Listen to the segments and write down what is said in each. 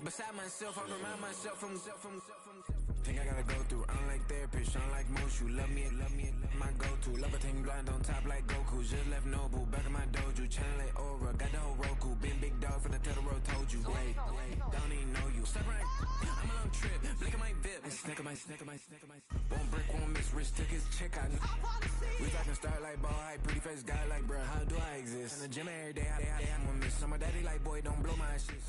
Beside myself, I remind myself from. Think I gotta go through. I don't like therapist, I don't like most. You love me, my go-to. Love a thing blind on top like Goku. Just left Nobu, back in my dojo. Channel like Aura, got the whole Roku. Been big dog from the Tether Road, told you. Wait, don't even know you. Step right, I'm a long trip. Blink at my VIP. Snack of my. Won't break, won't miss. Rich took his check out. We talking start like ball hype. Pretty face guy like, bruh, how do I exist? In the gym every day, I'm gonna miss. Some of daddy like, boy, don't blow my shit.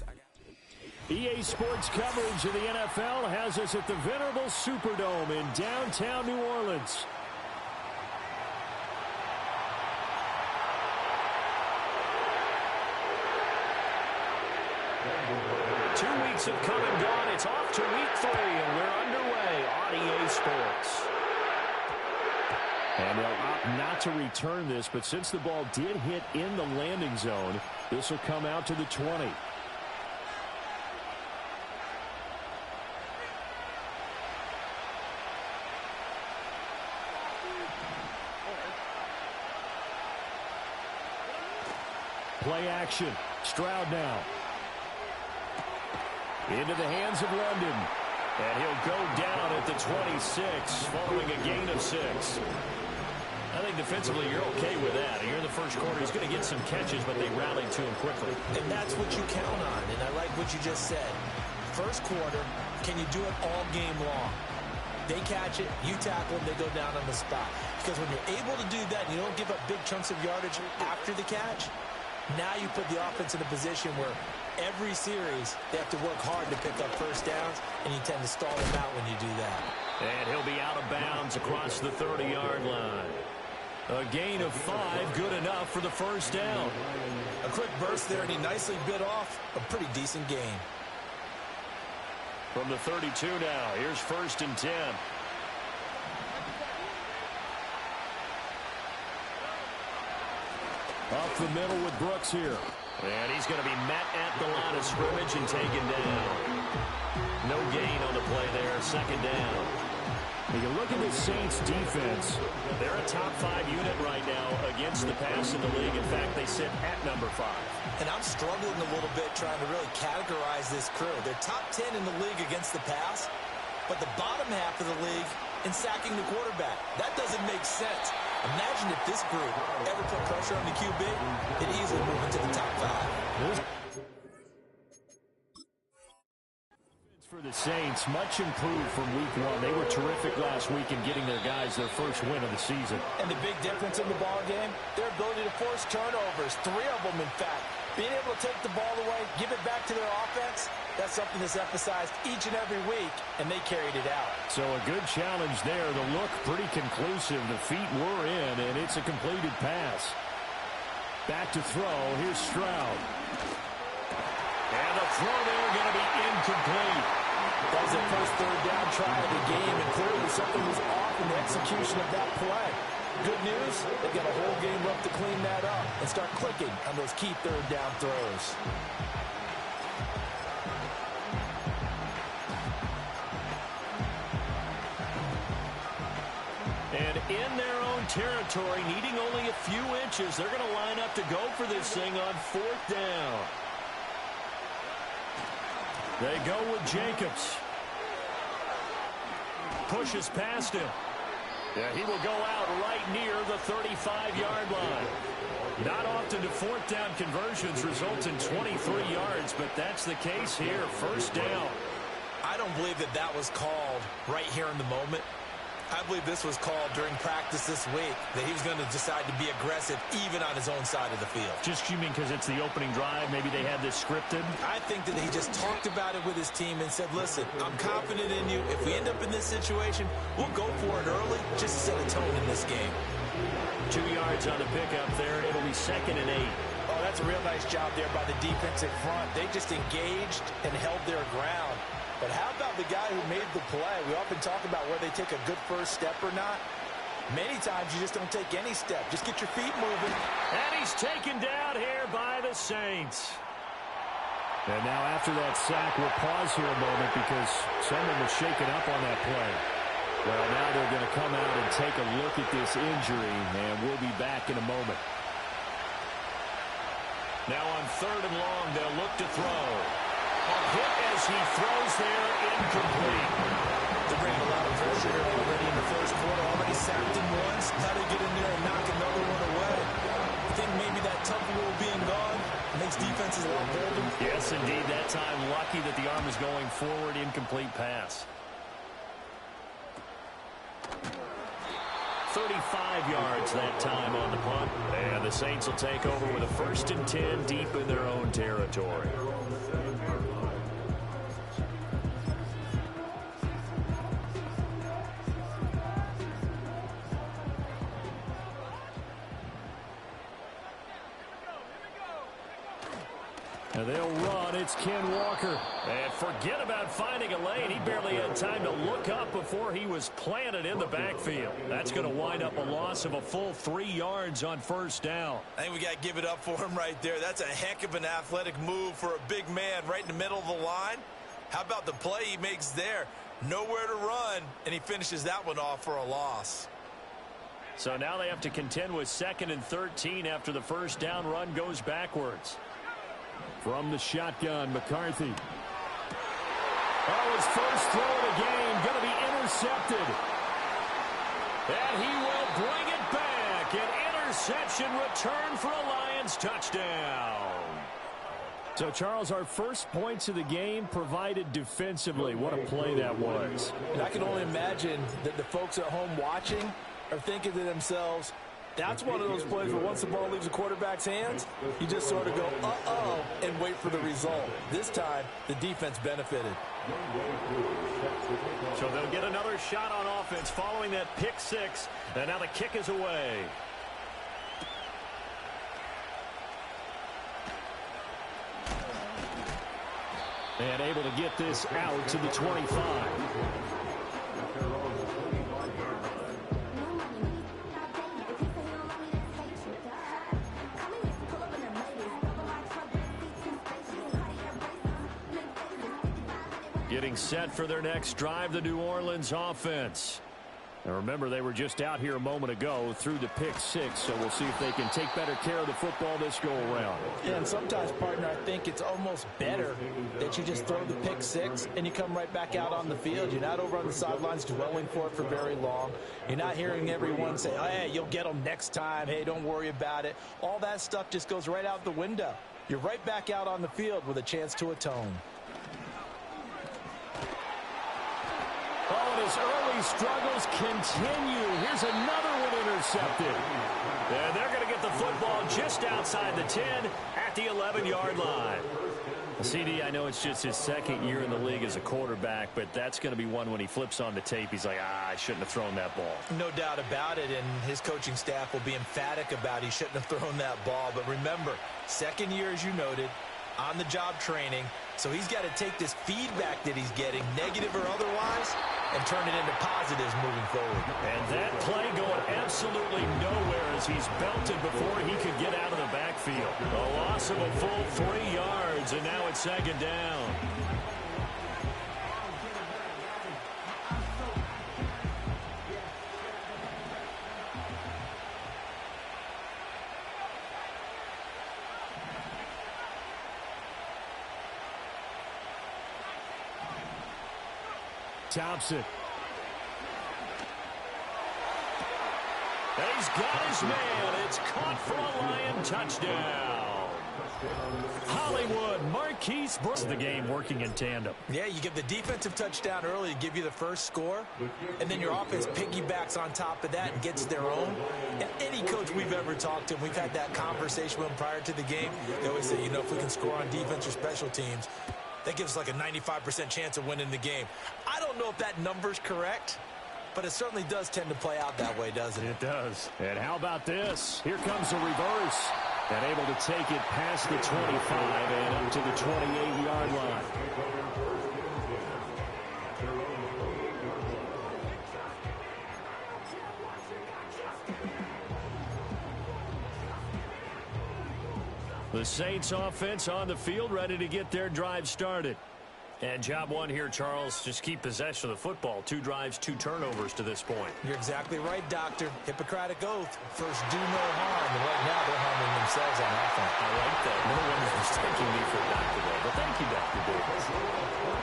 EA Sports coverage of the NFL has us at the venerable Superdome in downtown New Orleans. Two weeks have come and gone. It's off to week 3, and we're underway on EA Sports. And they'll opt not to return this, but since the ball did hit in the landing zone, this will come out to the 20. Play action. Stroud now. Into the hands of London. And he'll go down at the 26 following a gain of 6. I think defensively you're okay with that. Here in the first quarter, he's going to get some catches, but they rallied to him quickly. And that's what you count on, and I like what you just said. First quarter, can you do it all game long? They catch it, you tackle them, they go down on the spot. Because when you're able to do that and you don't give up big chunks of yardage after the catch, now you put the offense in a position where every series they have to work hard to pick up first downs, and you tend to stall them out when you do that. And he'll be out of bounds across the 30-yard line. A gain of 5, good enough for the first down. A quick burst there, and he nicely bit off a pretty decent gain. From the 32 now, here's 1st and 10. Up the middle with Brooks here. And he's going to be met at the line of scrimmage and taken down. No gain on the play there, 2nd down. When you look at the Saints defense, they're a top 5 unit right now against the pass in the league. In fact, they sit at number 5. And I'm struggling a little bit trying to really categorize this crew. They're top 10 in the league against the pass, but the bottom half of the league in sacking the quarterback. That doesn't make sense. Imagine if this group ever put pressure on the QB, it'd easily move into the top 5. For the Saints, much improved from week 1. They were terrific last week in getting their guys their first win of the season. And the big difference in the ball game, their ability to force turnovers, 3 of them in fact. Being able to take the ball away, give it back to their offense, that's something that's emphasized each and every week, and they carried it out. So a good challenge there. The look pretty conclusive. The feet were in, and it's a completed pass. Back to throw. Here's Stroud. And the throw there going to be incomplete. That was their first 3rd down try of the game, and clearly something was off in the execution of that play. Good news, they've got a whole game left to clean that up and start clicking on those key 3rd down throws. And in their own territory, needing only a few inches, they're going to line up to go for this thing on 4th down. They go with Jacobs. Pushes past him. Yeah, he will go out right near the 35-yard line. Not often do 4th down conversions result in 23 yards, but that's the case here. 1st down. I don't believe that that was called right here in the moment. I believe this was called during practice this week, that he was going to decide to be aggressive even on his own side of the field. Just you mean because it's the opening drive? Maybe they had this scripted? I think that he just talked about it with his team and said, listen, I'm confident in you. If we end up in this situation, we'll go for it early just to set a tone in this game. 2 yards on the pickup there. It'll be 2nd and 8. Oh, that's a real nice job there by the defensive front. They just engaged and held their ground. But how about the guy who made the play? We often talk about whether they take a good first step or not. Many times you just don't take any step. Just get your feet moving. And he's taken down here by the Saints. And now after that sack, we'll pause here a moment because someone was shaken up on that play. Well, now they're going to come out and take a look at this injury, and we'll be back in a moment. Now on 3rd and long, they'll look to throw. A hit as fires. He throws there, incomplete. They bring a lot of pressure here already in the first quarter. Already sacked him once. Now they get in there and knock another one away. I think maybe that tough rule being gone makes defenses a lot bolder. Yes, indeed. That time, lucky that the arm is going forward. Incomplete pass. 35 yards that time on the punt. And the Saints will take over with a 1st and 10 deep in their own territory. And they'll run. It's Ken Walker. And forget about finding a lane. He barely had time to look up before he was planted in the backfield. That's going to wind up a loss of a full 3 yards on 1st down. I think we got to give it up for him right there. That's a heck of an athletic move for a big man right in the middle of the line. How about the play he makes there? Nowhere to run, and he finishes that one off for a loss. So now they have to contend with 2nd and 13 after the 1st down run goes backwards. From the shotgun, McCarthy. Oh, his first throw of the game going to be intercepted. And he will bring it back. An interception return for a Lions touchdown. So, Charles, our first points of the game provided defensively. What a play that was. And I can only imagine that the folks at home watching are thinking to themselves, that's one of those plays where once the ball leaves the quarterback's hands, you just sort of go, uh-oh, and wait for the result. This time, the defense benefited. So they'll get another shot on offense following that pick 6, and now the kick is away. And able to get this out to the 25. Getting set for their next drive, the New Orleans offense. Now remember, they were just out here a moment ago through the pick 6, so we'll see if they can take better care of the football this go-around. Yeah, and sometimes, partner, I think it's almost better that you just throw the pick 6 and you come right back out on the field. You're not over on the sidelines dwelling for it for very long. You're not hearing everyone say, oh, hey, you'll get them next time. Hey, don't worry about it. All that stuff just goes right out the window. You're right back out on the field with a chance to atone. Oh, and his early struggles continue. Here's another one intercepted. And they're going to get the football just outside the 10 at the 11-yard line. CD, I know it's just his 2nd year in the league as a quarterback, but that's going to be one when he flips on the tape, he's like, I shouldn't have thrown that ball. No doubt about it, and his coaching staff will be emphatic about he shouldn't have thrown that ball. But remember, 2nd year, as you noted, on-the-job training, so he's got to take this feedback that he's getting, negative or otherwise, and turn it into positives moving forward. And that play going absolutely nowhere as he's belted before he could get out of the backfield. A loss of a full 3 yards, and now it's 2nd down. Thompson. And he's got his man. It's caught for a Lion touchdown. Hollywood, Marquise Brown. The game working in tandem. Yeah, you give the defensive touchdown early to give you the first score, and then your offense piggybacks on top of that and gets their own. And any coach we've ever talked to, we've had that conversation with them prior to the game. They always say, you know, if we can score on defense or special teams, that gives us like a 95% chance of winning the game. I don't know if that number's correct, but it certainly does tend to play out that way, doesn't it? It does. And how about this? Here comes a reverse. And able to take it past the 25 and up to the 28-yard line. The Saints offense on the field, ready to get their drive started. And job one here, Charles, just keep possession of the football. 2 drives, 2 turnovers to this point. You're exactly right, Doctor. Hippocratic oath. First, do no harm. And right now, they're harming themselves on offense. I like that. No one is mistaking me for a doctor, though. But thank you, Dr. Davis.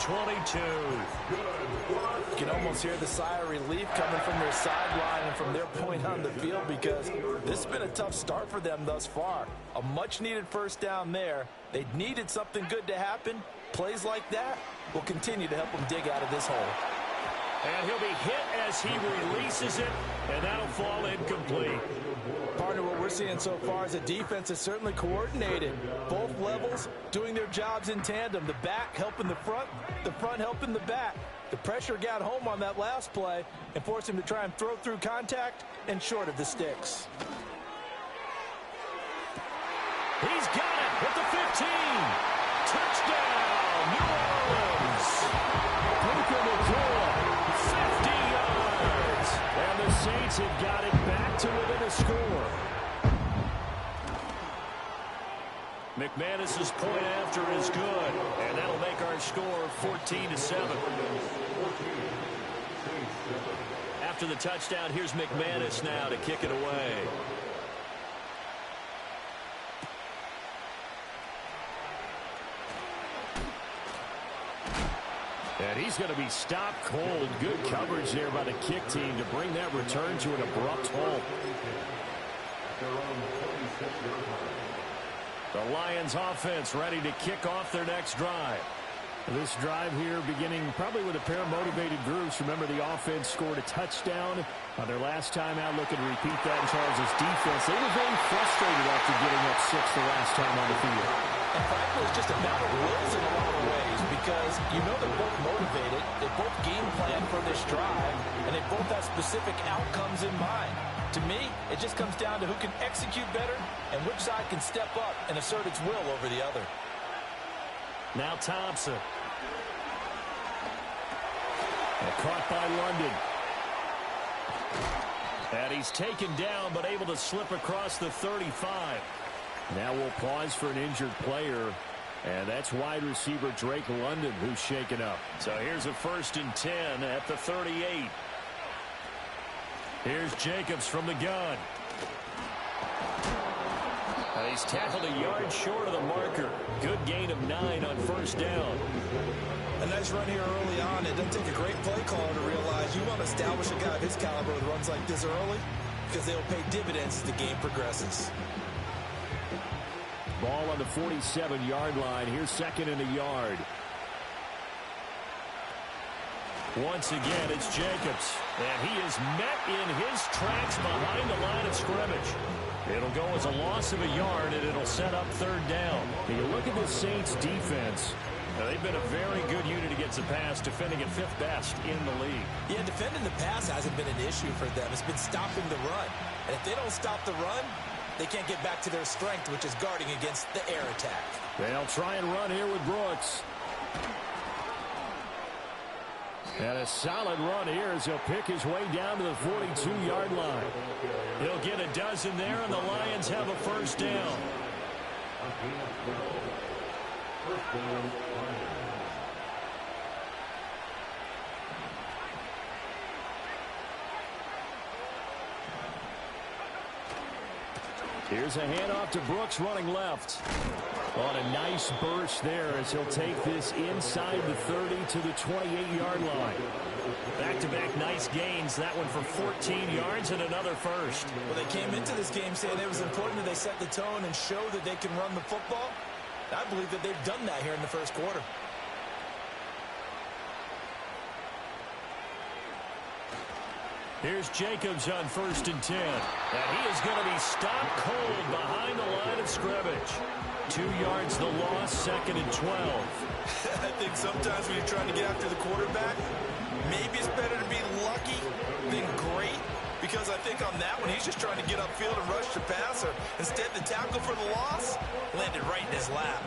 22. You can almost hear the sigh of relief coming from their sideline and from their point on the field, because this has been a tough start for them thus far. A much-needed first down there. They needed something good to happen. Plays like that will continue to help them dig out of this hole. And he'll be hit as he releases it, and that'll fall incomplete. Partner, what we're seeing so far is the defense is certainly coordinated. Both levels doing their jobs in tandem. The back helping the front helping the back. The pressure got home on that last play and forced him to try and throw through contact and short of the sticks. He's got it at the 15. Touchdown, New Orleans. Baker McCoy, 50 yards. And the Saints have got it back to within a score. McManus's point after is good, and that'll make our score 14-7. After the touchdown, here's McManus now to kick it away. And he's going to be stopped cold. Good coverage there by the kick team to bring that return to an abrupt halt. The Lions offense ready to kick off their next drive. This drive here beginning probably with a pair of motivated groups. Remember, the offense scored a touchdown on their last time out. Looking to repeat that in Charles' defense. They were very frustrated after getting up 6 the last time on the field. And frankly, it's just a matter of wills in a lot of ways, because you know they're both motivated, they both game plan for this drive, and they both have specific outcomes in mind. To me, it just comes down to who can execute better and which side can step up and assert its will over the other. Now Thompson. And caught by London. And he's taken down, but able to slip across the 35. Now we'll pause for an injured player, and that's wide receiver Drake London who's shaken up. So here's a 1st and 10 at the 38. Here's Jacobs from the gun. And he's tackled a yard short of the marker. Good gain of 9 on 1st down. A nice run here early on. It doesn't take a great play caller to realize you want to establish a guy of his caliber with runs like this early, because they'll pay dividends as the game progresses. Ball on the 47-yard line. Here's 2nd and a yard. Once again, it's Jacobs. And he is met in his tracks behind the line of scrimmage. It'll go as a loss of a yard, and it'll set up 3rd down. And you look at the Saints' defense. Now, they've been a very good unit against the pass, defending at 5th best in the league. Yeah, defending the pass hasn't been an issue for them. It's been stopping the run. And if they don't stop the run, they can't get back to their strength, which is guarding against the air attack. They'll try and run here with Brooks. And a solid run here as he'll pick his way down to the 42-yard line. He'll get a dozen there, and the Lions have a 1st down. Here's a handoff to Brooks running left. On a nice burst there as he'll take this inside the 30 to the 28-yard line. Back-to-back nice gains. That one for 14 yards and another 1st. Well, they came into this game saying it was important that they set the tone and show that they can run the football. I believe that they've done that here in the 1st quarter. Here's Jacobs on 1st and 10. And he is going to be stopped cold behind the line of scrimmage. 2 yards the loss, 2nd and 12. I think sometimes when you're trying to get after the quarterback, maybe it's better to be lucky than great. Because I think on that one, he's just trying to get upfield and rush the passer. Instead, the tackle for the loss landed right in his lap.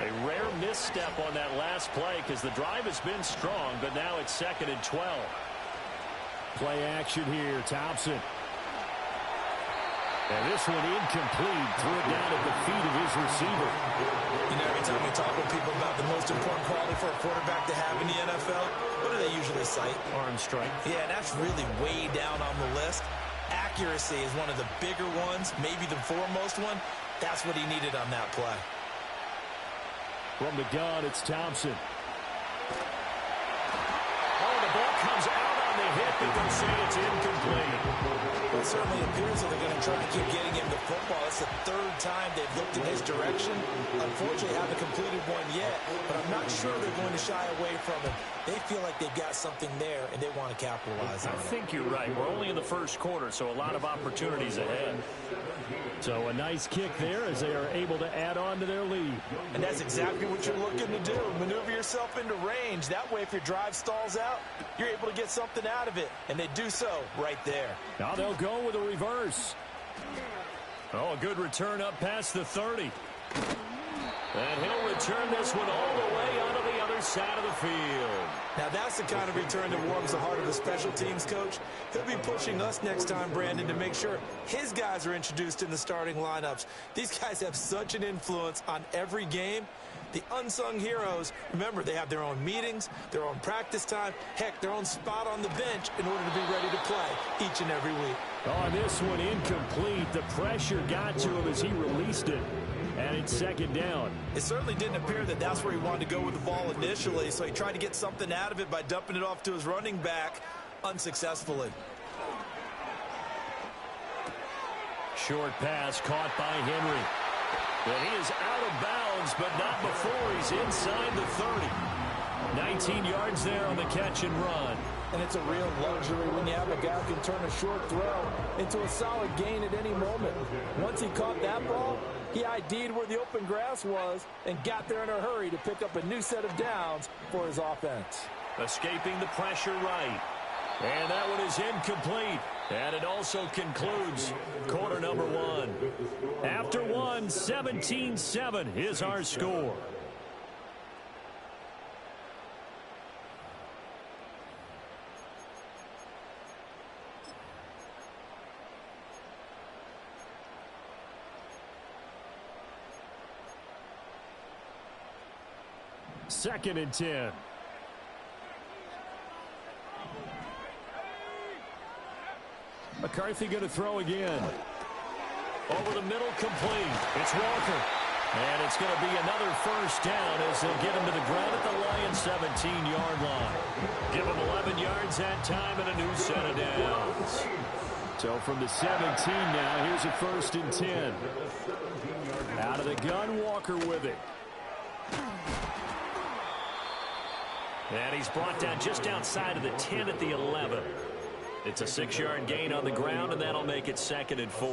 A rare misstep on that last play because the drive has been strong, but now it's 2nd and 12. Play action here, Thompson. And this one incomplete. Threw it down at the feet of his receiver. You know, every time we talk with people about the most important quality for a quarterback to have in the NFL, what do they usually cite? Arm strength. Yeah, and that's really way down on the list. Accuracy is one of the bigger ones, maybe the foremost one. That's what he needed on that play. From the gun, it's Thompson. Oh, the ball comes out on the hit, but they'll say it's incomplete. Well, it certainly appears that they're going to try to keep getting him the football. It's the third time they've looked in his direction. Unfortunately, haven't completed one yet, but I'm not sure they're going to shy away from him. They feel like they've got something there, and they want to capitalize on it. I think you're right. We're only in the first quarter, so a lot of opportunities ahead. So a nice kick there as they are able to add on to their lead. And that's exactly what you're looking to do. Maneuver yourself into range. That way, if your drive stalls out, you're able to get something out of it. And they do so right there. Now they'll go with a reverse. Oh, a good return up past the 30. And he'll return this one all the way onto the other side of the field. Now that's the kind of return that warms the heart of a special teams coach. He'll be pushing us next time, Brandon, to make sure his guys are introduced in the starting lineups. These guys have such an influence on every game. The unsung heroes, remember, they have their own meetings, their own practice time, heck, their own spot on the bench in order to be ready to play each and every week. Oh, this one incomplete. The pressure got to him as he released it. And it's second down. It certainly didn't appear that that's where he wanted to go with the ball initially, so he tried to get something out of it by dumping it off to his running back unsuccessfully. Short pass caught by Henry. But he is out of bounds, but not before he's inside the 30. 19 yards there on the catch and run. And it's a real luxury when you have a guy who can turn a short throw into a solid gain at any moment. Once he caught that ball, he ID'd where the open grass was and got there in a hurry to pick up a new set of downs for his offense. Escaping the pressure right. And that one is incomplete. And it also concludes quarter number one. After one, 17-7 is our score. Second and 10. McCarthy going to throw again. Over the middle, complete. It's Walker. And it's going to be another first down as they'll get him to the ground at the Lions' 17-yard line. Give him 11 yards that time and a new set of downs. So from the 17 now, here's a first and 10. Out of the gun, Walker with it. And he's brought down just outside of the 10 at the 11. It's a 6-yard gain on the ground, and that'll make it second and 4.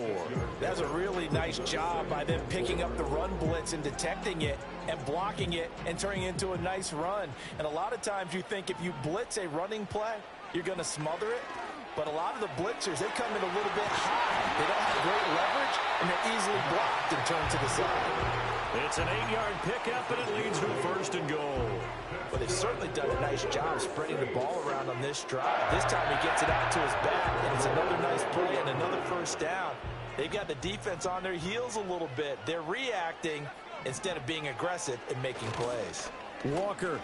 That's a really nice job by them picking up the run blitz and detecting it and blocking it and turning it into a nice run. And a lot of times you think if you blitz a running play, you're going to smother it. But a lot of the blitzers, they come in a little bit high. They don't have great leverage, and they're easily blocked and turned to the side. It's an 8-yard pickup, and it leads to a first and goal. But they've certainly done a nice job spreading the ball around on this drive. This time he gets it out to his back, and it's another nice play and another first down. They've got the defense on their heels a little bit. They're reacting instead of being aggressive and making plays. Walker.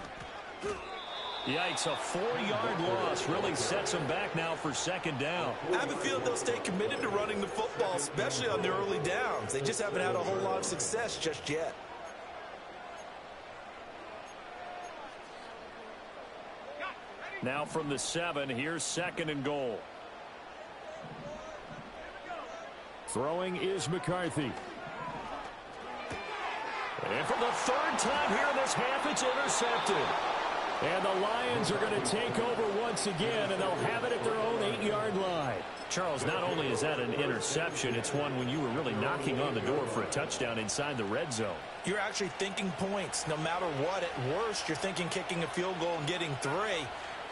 Yikes, a 4-yard loss really sets them back now for second down. I have a feeling they'll stay committed to running the football, especially on their early downs. They just haven't had a whole lot of success just yet. Now from the 7, here's second and goal. Throwing is McCarthy. And for the third time here in this half, it's intercepted. And the Lions are going to take over once again, and they'll have it at their own 8-yard line. Charles, not only is that an interception, it's one when you were really knocking on the door for a touchdown inside the red zone. You're actually thinking points. No matter what, at worst, you're thinking kicking a field goal and getting 3.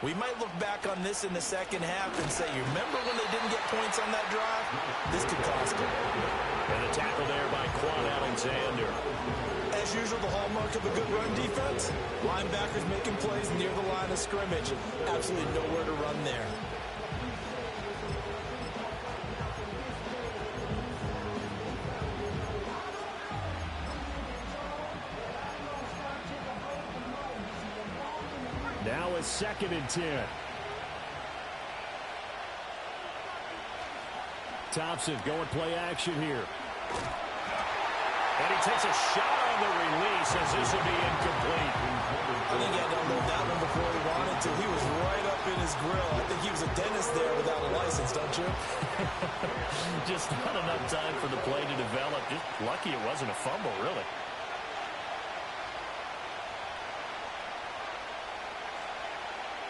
We might look back on this in the second half and say, you remember when they didn't get points on that drive? This could cost them. And the tackle there by Quan Alexander. As usual, the hallmark of a good run defense, linebackers making plays near the line of scrimmage. Absolutely nowhere to run there. Now a second and 10. Thompson going play action here. And he takes a shot on the release as this will be incomplete. I think he had to unload that one before he wanted to. He was right up in his grill. I think he was a dentist there without a license, don't you? Just not enough time for the play to develop. Just lucky it wasn't a fumble, really.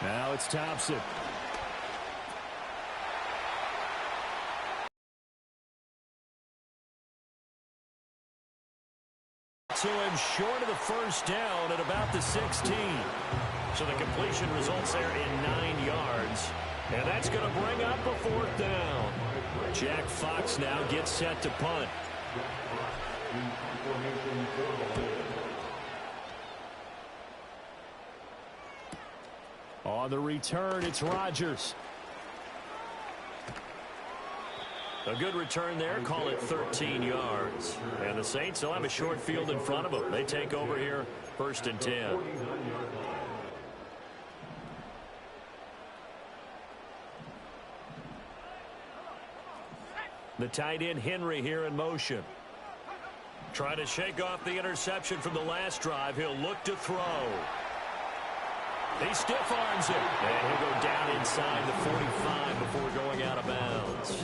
Now it's Thompson. To him short of the first down at about the 16. So the completion results there in 9 yards. And that's going to bring up a 4th down. Jack Fox now gets set to punt. On the return, it's Rodgers. A good return there. Call it 13 yards. And the Saints will have a short field in front of them. They take over here, 1st and 10. The tight end Henry here in motion. Trying to shake off the interception from the last drive. He'll look to throw. He stiff arms it. And he'll go down inside the 45 before going out of bounds.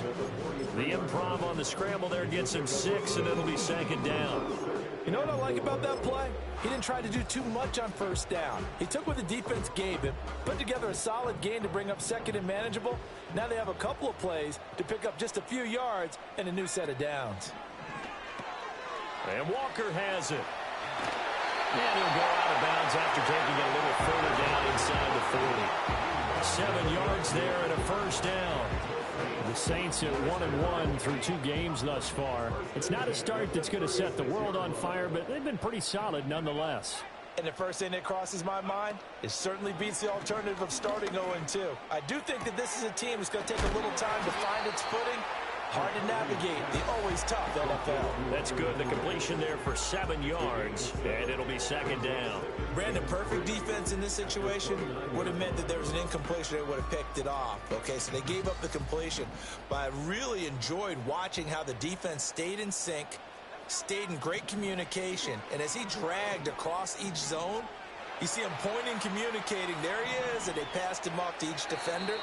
The improv on the scramble there gets him 6, and it'll be 2nd down. You know what I like about that play? He didn't try to do too much on 1st down. He took what the defense gave him, put together a solid gain to bring up 2nd and manageable. Now they have a couple of plays to pick up just a few yards and a new set of downs. And Walker has it. And he'll go out of bounds after taking it a little further down inside the 40. 7 yards there and a 1st down. The Saints at 1-1 through 2 games thus far. It's not a start that's going to set the world on fire, but they've been pretty solid nonetheless. And the first thing that crosses my mind, it certainly beats the alternative of starting 0-2. I do think that this is a team that's going to take a little time to find its footing. Hard to navigate. The always tough NFL. That's good. The completion there for 7 yards, and it'll be 2nd down. Brandon, perfect defense in this situation would have meant that there was an incompletion. They would have picked it off. Okay, so they gave up the completion. But I really enjoyed watching how the defense stayed in sync, stayed in great communication, and as he dragged across each zone, you see him pointing, communicating. There he is, and they passed him off to each defender.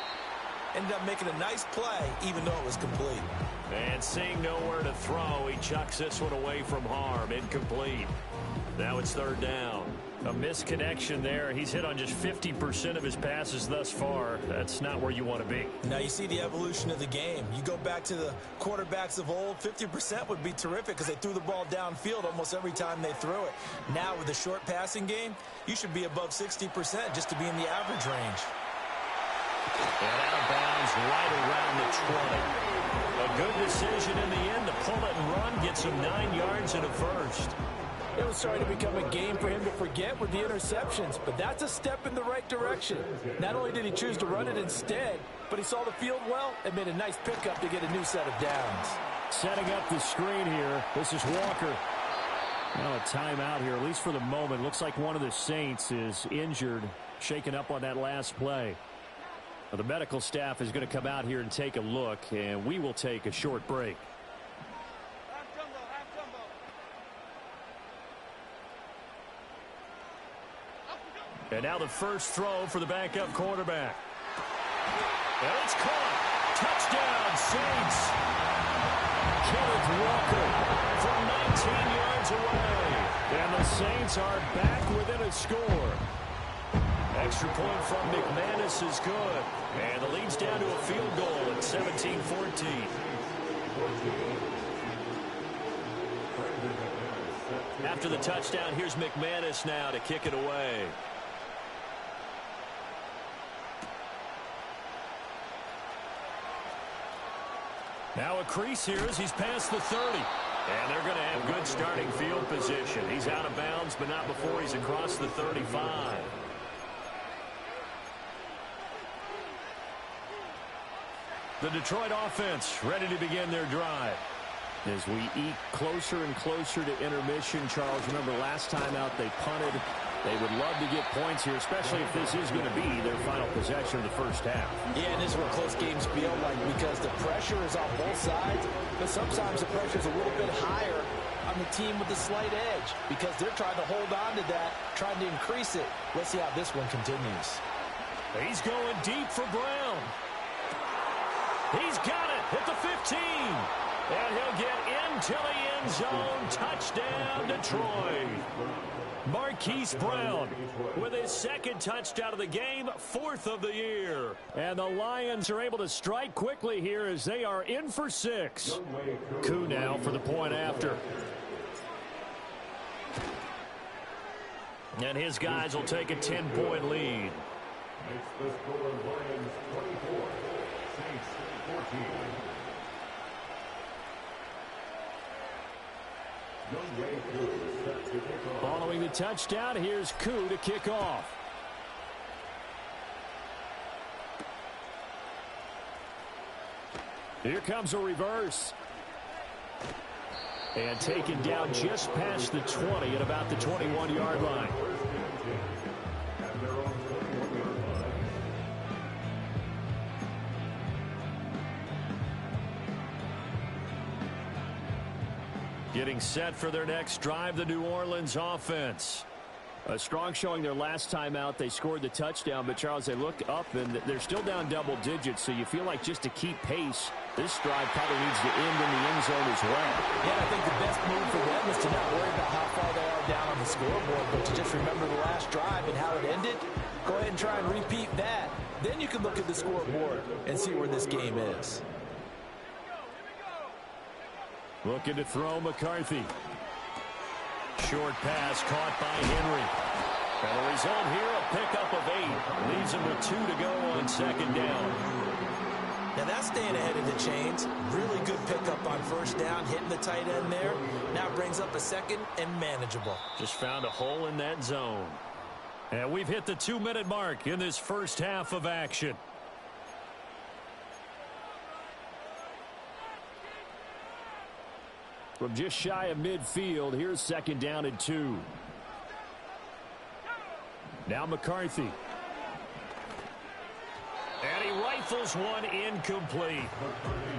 Ended up making a nice play, even though it was complete. And seeing nowhere to throw, he chucks this one away from harm. Incomplete. Now it's 3rd down. A misconnection there. He's hit on just 50% of his passes thus far. That's not where you want to be. Now you see the evolution of the game. You go back to the quarterbacks of old, 50% would be terrific because they threw the ball downfield almost every time they threw it. Now with the short passing game, you should be above 60% just to be in the average range. And out of bounds right around the 20. A good decision in the end to pull it and run. Gets him 9 yards and a 1st. It was starting to become a game for him to forget with the interceptions, but that's a step in the right direction. Not only did he choose to run it instead, but he saw the field well and made a nice pickup to get a new set of downs. Setting up the screen here. This is Walker. Now a timeout here, at least for the moment. Looks like one of the Saints is injured, shaken up on that last play. Well, the medical staff is going to come out here and take a look, and we will take a short break. And now the first throw for the backup quarterback. And it's caught. Touchdown, Saints. Kenneth Walker from 19 yards away. And the Saints are back within a score. Extra point from McManus is good. And the lead's down to a field goal at 17-14. After the touchdown, here's McManus now to kick it away. Now a crease here as he's past the 30. And they're going to have good starting field position. He's out of bounds, but not before he's across the 35. The Detroit offense ready to begin their drive. As we eke closer and closer to intermission, Charles, remember last time out they punted. They would love to get points here, especially if this is going to be their final possession of the first half. Yeah, and this is what close games feel like because the pressure is on both sides, but sometimes the pressure is a little bit higher on the team with the slight edge because they're trying to hold on to that, trying to increase it. Let's see how this one continues. He's going deep for Brown. He's got it at the 15. And he'll get into the end zone. Touchdown, Detroit. Marquise Brown with his second touchdown of the game, 4th of the year. And the Lions are able to strike quickly here as they are in for 6. Koo now for the point after. And his guys will take a 10-point lead. Makes the score Lions 24, Saints 14. Following the touchdown, here's Koo to kick off. Here comes a reverse. And taken down just past the 20 at about the 21-yard line. Getting set for their next drive, the New Orleans offense. A strong showing their last time out. They scored the touchdown, but, Charles, they look up, and they're still down double digits, so you feel like just to keep pace, this drive probably needs to end in the end zone as well. Yeah, I think the best move for them is to not worry about how far they are down on the scoreboard, but to just remember the last drive and how it ended. Go ahead and try and repeat that. Then you can look at the scoreboard and see where this game is. Looking to throw McCarthy. Short pass caught by Henry. And the result here, a pickup of 8. Leaves him with 2 to go on second down. Now that's staying ahead of the chains. Really good pickup on first down, hitting the tight end there. Now brings up a second and manageable. Just found a hole in that zone. And we've hit the 2-minute mark in this first half of action. From just shy of midfield, here's second down and 2. Now McCarthy. And he rifles one incomplete.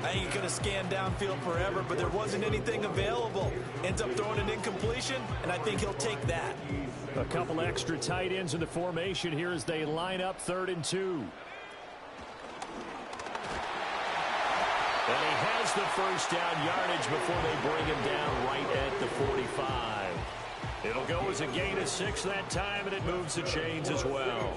I think he could have scanned downfield forever, but there wasn't anything available. Ends up throwing an incompletion, and I think he'll take that. A couple extra tight ends in the formation here as they line up 3rd and 2. And he has the first down yardage before they bring him down right at the 45. It'll go as a gain of 6 that time, and it moves the chains as well.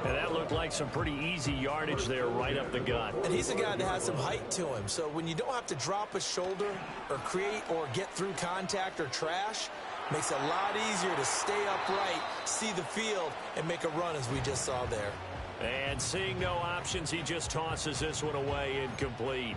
And that looked like some pretty easy yardage there right up the gut. And he's a guy that has some height to him. So when you don't have to drop a shoulder or create or get through contact or trash, makes it a lot easier to stay upright, see the field, and make a run as we just saw there. And seeing no options, he just tosses this one away incomplete.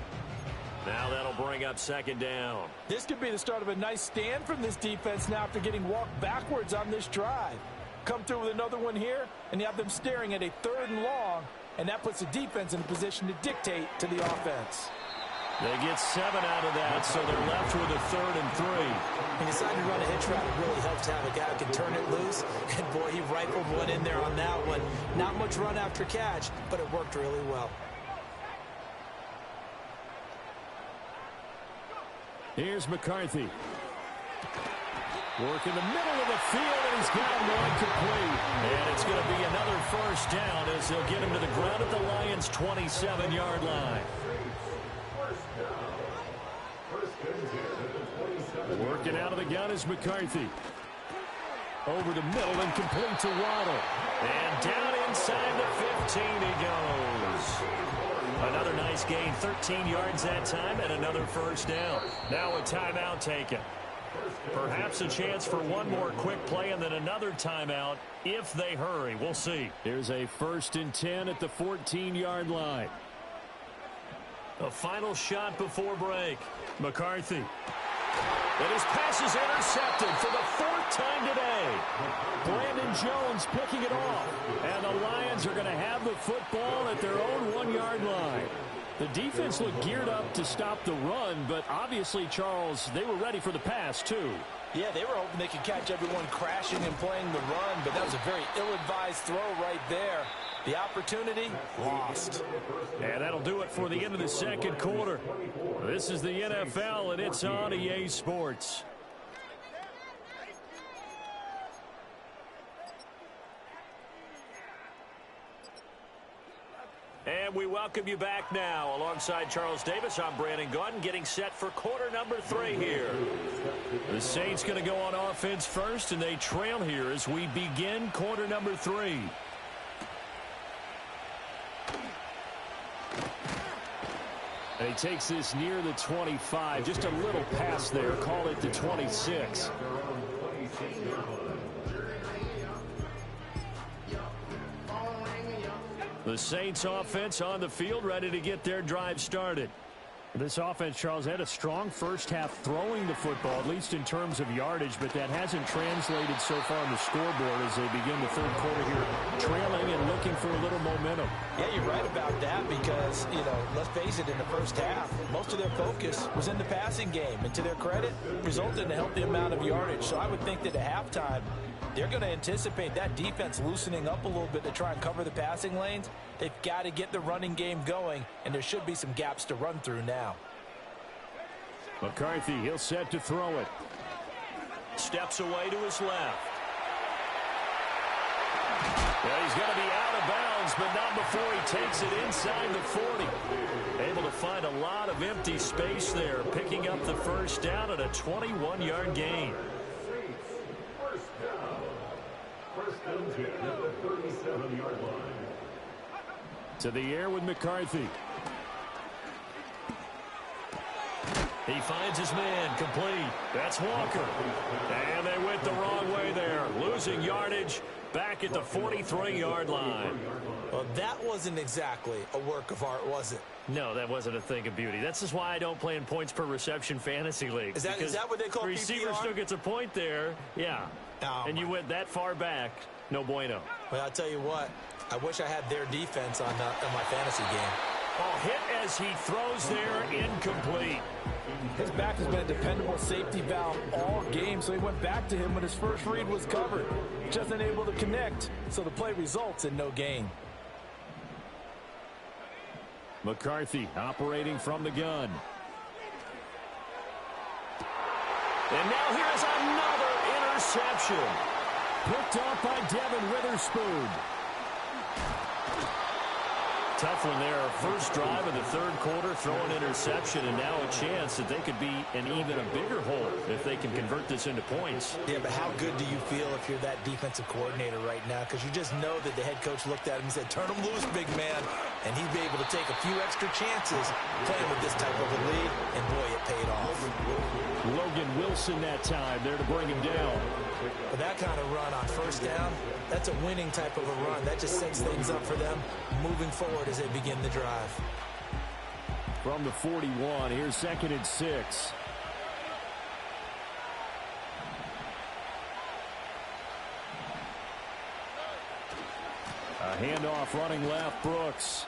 Now that'll bring up second down. This could be the start of a nice stand from this defense now after getting walked backwards on this drive. Come through with another one here, and you have them staring at a 3rd and long, and that puts the defense in a position to dictate to the offense. They get 7 out of that, so they're left with a 3rd and 3. He decided to run a hitch route. It really helps to have a guy who can turn it loose. And, boy, he rifled one in there on that one. Not much run after catch, but it worked really well. Here's McCarthy. Work in the middle of the field, and he's got one complete. And it's going to be another first down as they'll get him to the ground at the Lions' 27-yard line. Working out of the gun is McCarthy. Over the middle and complete to Waddle. And down inside the 15 he goes. Another nice gain, 13 yards that time, and another first down. Now a timeout taken. Perhaps a chance for one more quick play and then another timeout if they hurry. We'll see. Here's a 1st and 10 at the 14-yard line. A final shot before break. McCarthy. And his pass is intercepted for the 4th time today. Brandon Jones picking it off. And the Lions are going to have the football at their own 1-yard line. The defense looked geared up to stop the run, but obviously, Charles, they were ready for the pass, too. Yeah, they were hoping they could catch everyone crashing and playing the run, but that was a very ill-advised throw right there. The opportunity lost. And that'll do it for the end of the second quarter. This is the NFL, and it's on EA Sports. And we welcome you back now. Alongside Charles Davis, I'm Brandon Gaudin, getting set for quarter number 3 here. The Saints going to go on offense first, and they trail here as we begin quarter number 3. And he takes this near the 25, just a little pass there, call it the 26. The Saints offense on the field, ready to get their drive started. This offense, Charles, had a strong first half throwing the football, at least in terms of yardage, but that hasn't translated so far on the scoreboard as they begin the third quarter here, trailing and looking for a little momentum. Yeah, you're right about that because, let's face it, in the first half, most of their focus was in the passing game. And to their credit, resulted in a healthy amount of yardage. So I would think that at halftime, they're going to anticipate that defense loosening up a little bit to try and cover the passing lanes. They've got to get the running game going, and there should be some gaps to run through now. McCarthy, he'll set to throw it. Steps away to his left. Well, he's going to be out of bounds, but not before he takes it inside the 40. Able to find a lot of empty space there, picking up the first down at a 21-yard gain. To the air with McCarthy. He finds his man, complete. That's Walker. And they went the wrong way there, losing yardage back at the 43-yard line. Well, that wasn't exactly a work of art, was it? No, that wasn't a thing of beauty. That's just why I don't play in points per reception fantasy leagues. Is that what they call PPR? Receiver still gets a point there, yeah. Oh, and you went that far back, no bueno. Well, I'll tell you what, I wish I had their defense on my fantasy game. Oh, hit as he throws there, incomplete. His back has been a dependable safety valve all game, so he went back to him when his first read was covered. Just unable to connect, so the play results in no gain. McCarthy operating from the gun. And now here's another interception. Picked off by Devin Witherspoon. Tough one there. First drive of the third quarter, throw an interception, and now a chance that they could be in even a bigger hole if they can convert this into points. Yeah, but how good do you feel if you're that defensive coordinator right now? Because you just know that the head coach looked at him and said, turn him loose, big man. And he'd be able to take a few extra chances playing with this type of a lead, and boy, it paid off. Logan Wilson that time there to bring him down. But that kind of run on first down, that's a winning type of a run. That just sets things up for them moving forward as they begin the drive. From the 41, here's 2nd and 6. A handoff running left, Brooks.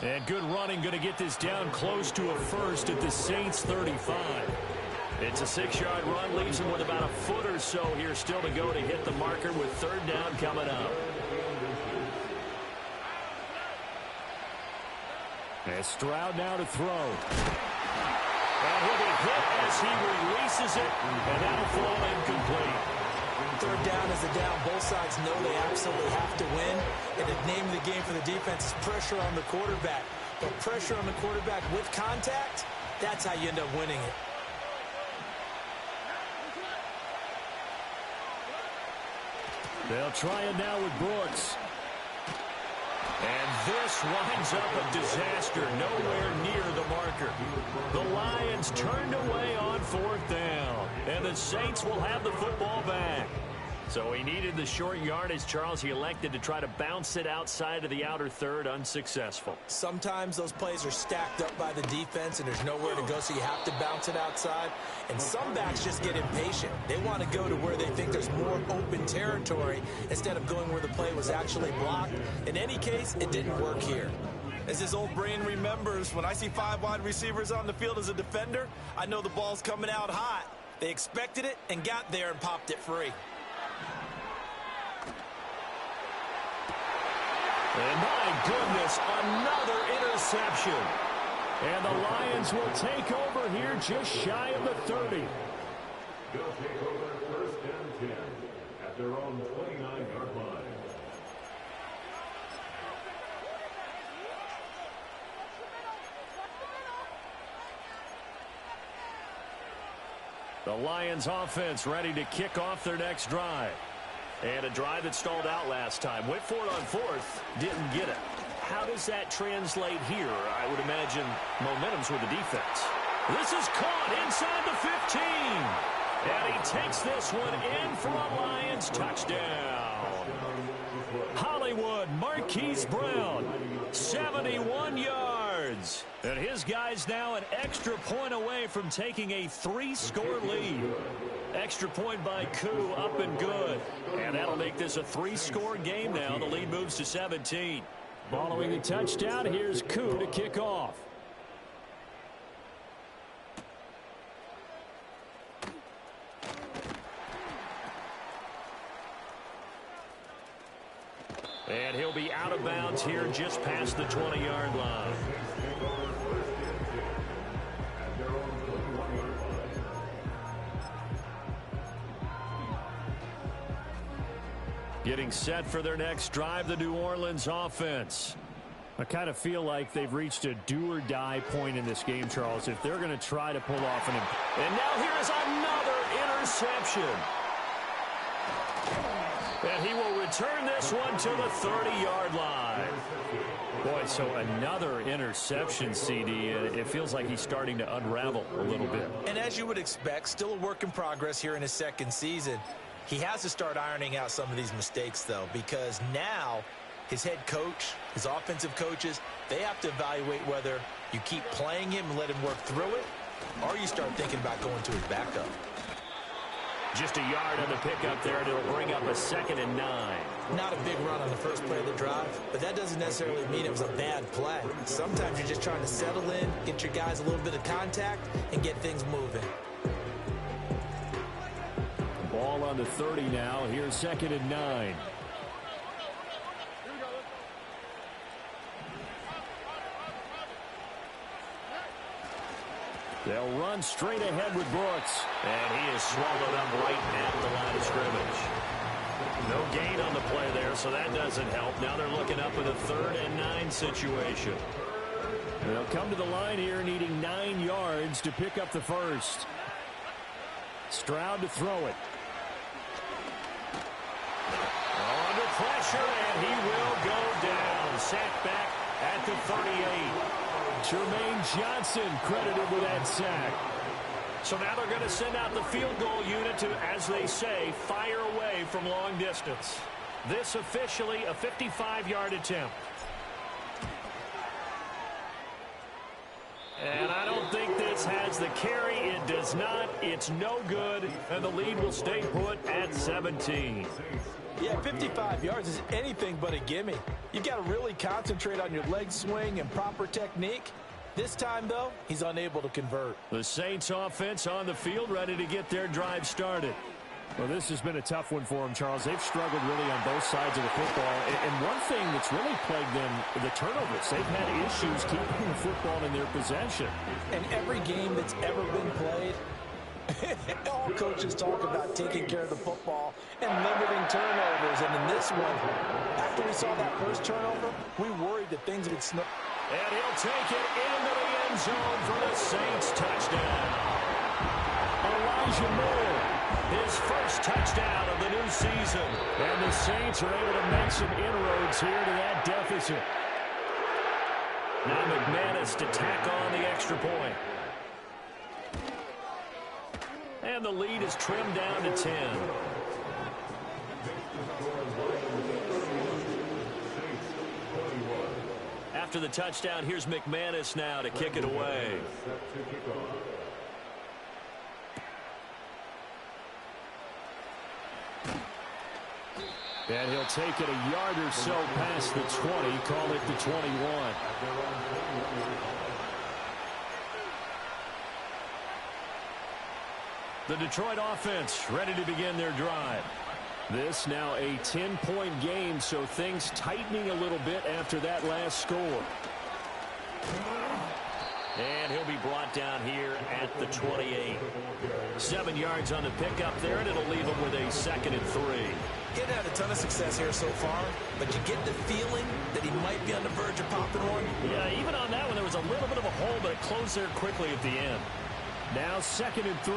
And good running, going to get this down close to a first at the Saints 35. It's a 6-yard run, leaves him with about a foot or so here still to go to hit the marker with third down coming up. And Stroud now to throw. And he'll be hit as he releases it, and that'll fall incomplete. Third down is a down. Both sides know they absolutely have to win. And the name of the game for the defense is pressure on the quarterback. But pressure on the quarterback with contact, that's how you end up winning it. They'll try it now with Brooks. And this winds up a disaster, nowhere near the marker. The Lions turned away on 4th down, and the Saints will have the football back. So he needed the short yardage, Charles. He elected to try to bounce it outside of the outer third, unsuccessful. Sometimes those plays are stacked up by the defense, and there's nowhere to go, so you have to bounce it outside. And some backs just get impatient. They want to go to where they think there's more open territory instead of going where the play was actually blocked. In any case, it didn't work here. As his old brain remembers, when I see 5 wide receivers on the field as a defender, I know the ball's coming out hot. They expected it and got there and popped it free. And my goodness, another interception. And the Lions will take over here just shy of the 30. They'll take over first and 10 at their own 29-yard line. The Lions offense ready to kick off their next drive. And a drive that stalled out last time. Went for it on fourth, didn't get it. How does that translate here? I would imagine momentum's with the defense. This is caught inside the 15. And he takes this one in for a Lions touchdown. Hollywood Marquise Brown, 71 yards. And his guy's now an extra point away from taking a 3-score lead. Extra point by Koo, up and good. And that'll make this a 3-score game now. The lead moves to 17. Following the touchdown, here's Koo to kick off. And he'll be out of bounds here just past the 20-yard line. Getting set for their next drive, the New Orleans offense. I kind of feel like they've reached a do-or-die point in this game, Charles, if they're going to try to pull off an... And now here is another interception. And he will return this one to the 30-yard line. Boy, so another interception, CD, and it feels like he's starting to unravel a little bit. And as you would expect, still a work in progress here in his second season. He has to start ironing out some of these mistakes, though, because now his head coach, his offensive coaches, they have to evaluate whether you keep playing him and let him work through it, or you start thinking about going to his backup. Just a yard on the pickup there, and it'll bring up a 2nd and 9. Not a big run on the first play of the drive, but that doesn't necessarily mean it was a bad play. Sometimes you're just trying to settle in, get your guys a little bit of contact, and get things moving. Ball on the 30 now. Here's 2nd and 9. They'll run straight ahead with Brooks. And he is swallowed up right at the line of scrimmage. No gain on the play there, so that doesn't help. Now they're looking up in a 3rd and 9 situation. They'll come to the line here needing 9 yards to pick up the first. Stroud to throw it. Under pressure, and he will go down. Sacked back at the 38. Jermaine Johnson credited with that sack. So now they're going to send out the field goal unit to, as they say, fire away from long distance. This officially a 55-yard attempt. And I don't think this has the carry. It does not. It's no good. And the lead will stay put at 17. Yeah, 55 yards is anything but a gimme. You've got to really concentrate on your leg swing and proper technique. This time, though, he's unable to convert. The Saints offense on the field ready to get their drive started. Well, this has been a tough one for them, Charles. They've struggled really on both sides of the football. And one thing that's really plagued them, the turnovers. They've had issues keeping the football in their possession. And every game that's ever been played, all coaches talk about taking care of the football and limiting turnovers. And in this one, after we saw that first turnover, we worried that things would snap. And he'll take it into the end zone for the Saints touchdown. Elijah Moore, his first touchdown of the new season. And the Saints are able to make some inroads here to that deficit. Now McManus to tack on the extra point. And the lead is trimmed down to 10. After the touchdown, here's McManus now to kick it away. And he'll take it a yard or so past the 20, call it the 21. The Detroit offense ready to begin their drive. This now a 10-point game, so things tightening a little bit after that last score. And he'll be brought down here at the 28. 7 yards on the pickup there, and it'll leave him with a 2nd and 3. He hasn't had a ton of success here so far, but you get the feeling that he might be on the verge of popping one. Yeah, even on that one, there was a little bit of a hole, but it closed there quickly at the end. Now 2nd and 3.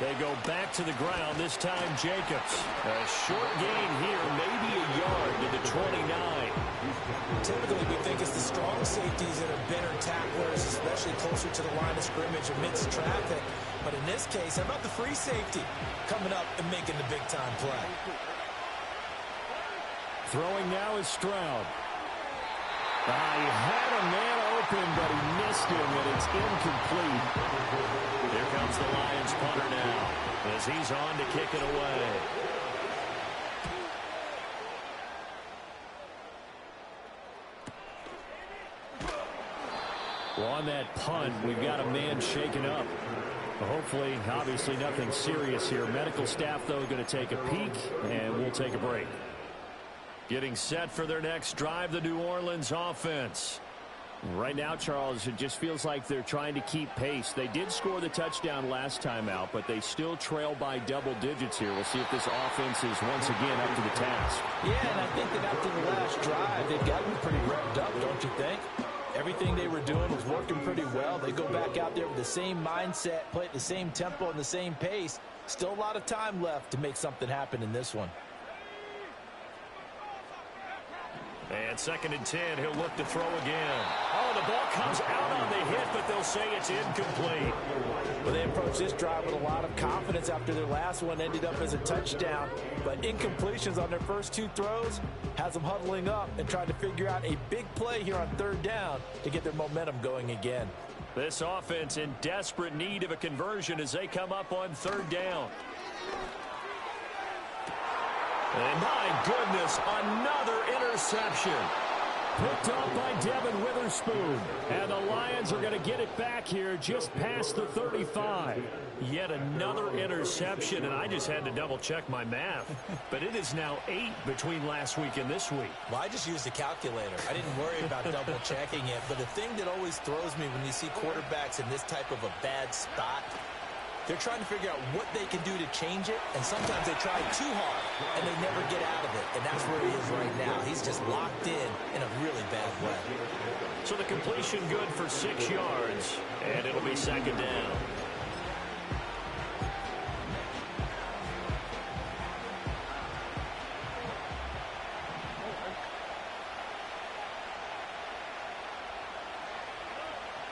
They go back to the ground, this time Jacobs. A short gain here, maybe a yard to the 29. Typically, we think it's the strong safeties that are better tacklers, especially closer to the line of scrimmage amidst traffic. But in this case, how about the free safety coming up and making the big-time play? Throwing now is Stroud. He had a man open, but he missed him, and it's incomplete. Here comes the Lions punter now as he's on to kick it away. Well, on that punt, we've got a man shaken up. Hopefully, obviously nothing serious here. Medical staff, though, going to take a peek, and we'll take a break. Getting set for their next drive, the New Orleans offense. Right now, Charles, it just feels like they're trying to keep pace. They did score the touchdown last time out, but they still trail by double digits here. We'll see if this offense is once again up to the task. Yeah, and I think that after the last drive, they've gotten pretty revved up, don't you think? Everything they were doing was working pretty well. They go back out there with the same mindset, play at the same tempo and the same pace. Still a lot of time left to make something happen in this one. And 2nd and 10, he'll look to throw again. Oh, the ball comes out on the hit, but they'll say it's incomplete. Well, they approached this drive with a lot of confidence after their last one ended up as a touchdown. But incompletions on their first 2 throws has them huddling up and trying to figure out a big play here on 3rd down to get their momentum going again. This offense in desperate need of a conversion as they come up on 3rd down. And my goodness, another interception. Picked off by Devin Witherspoon. And the Lions are going to get it back here just past the 35. Yet another interception, and I just had to double-check my math. But it is now 8 between last week and this week. Well, I just used a calculator. I didn't worry about double-checking it. But the thing that always throws me when you see quarterbacks in this type of a bad spot, they're trying to figure out what they can do to change it, and sometimes they try too hard, and they never get out of it, and that's where he is right now. He's just locked in a really bad way. So the completion good for 6 yards, and it'll be 2nd down.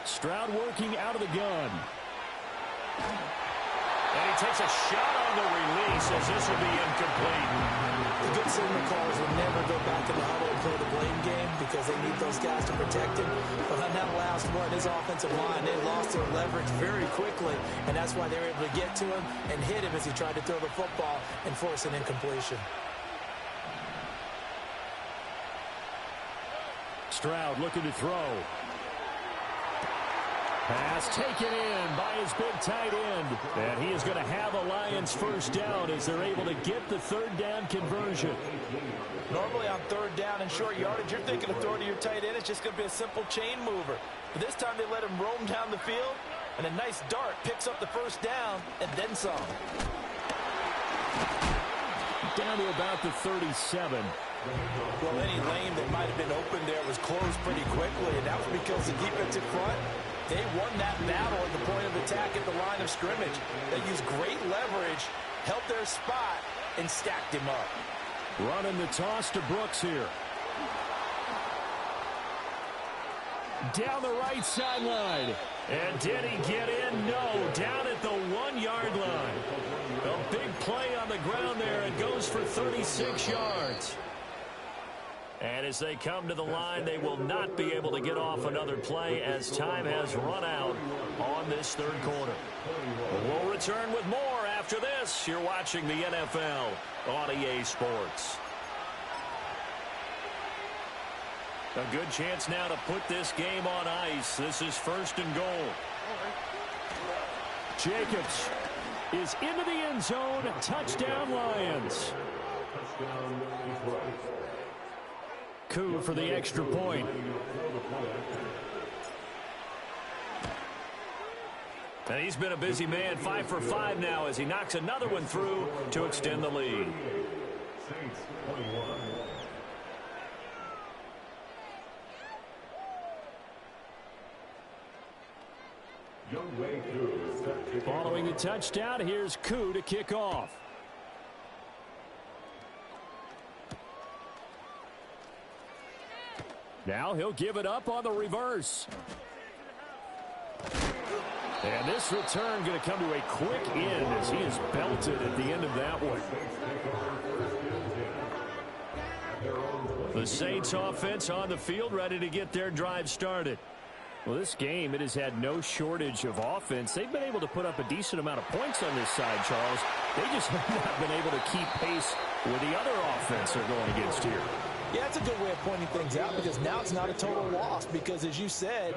Stroud working out of the gun. And he takes a shot on the release as this will be incomplete. The good signal callers will never go back in the huddle and play the blame game because they need those guys to protect him. But on that last one, his offensive line, they lost their leverage very quickly, and that's why they were able to get to him and hit him as he tried to throw the football and force an incompletion. Stroud looking to throw. Pass taken in by his big tight end. And he is going to have a Lions 1st down as they're able to get the 3rd down conversion. Normally on 3rd down and short yardage, you're thinking of throwing to your tight end. It's just going to be a simple chain mover. But this time they let him roam down the field, and a nice dart picks up the 1st down and then some. Down to about the 37. Well, any lane that might have been open there was closed pretty quickly, and that was because the defensive front, they won that battle at the point of attack at the line of scrimmage. They used great leverage, held their spot, and stacked him up. Running the toss to Brooks here. Down the right sideline. And did he get in? No. Down at the 1-yard line. A big play on the ground there. It goes for 36 yards. And as they come to the line, they will not be able to get off another play as time has run out on this 3rd quarter. We'll return with more after this. You're watching the NFL on EA Sports. A good chance now to put this game on ice. This is 1st and goal. Jacobs is into the end zone. Touchdown, Lions. Touchdown, Detroit. Koo for the extra point. And he's been a busy man, 5 for 5 now as he knocks another one through to extend the lead. Saints 21. Younghoe Koo is set to kick Following the off. touchdown, here's Koo to kick off. Now he'll give it up on the reverse. And this return going to come to a quick end as he is belted at the end of that one. The Saints offense on the field ready to get their drive started. Well, this game, it has had no shortage of offense. They've been able to put up a decent amount of points on this side, Charles. They just have not been able to keep pace with the other offense they're going against here. Yeah, it's a good way of pointing things out because now it's not a total loss because, as you said,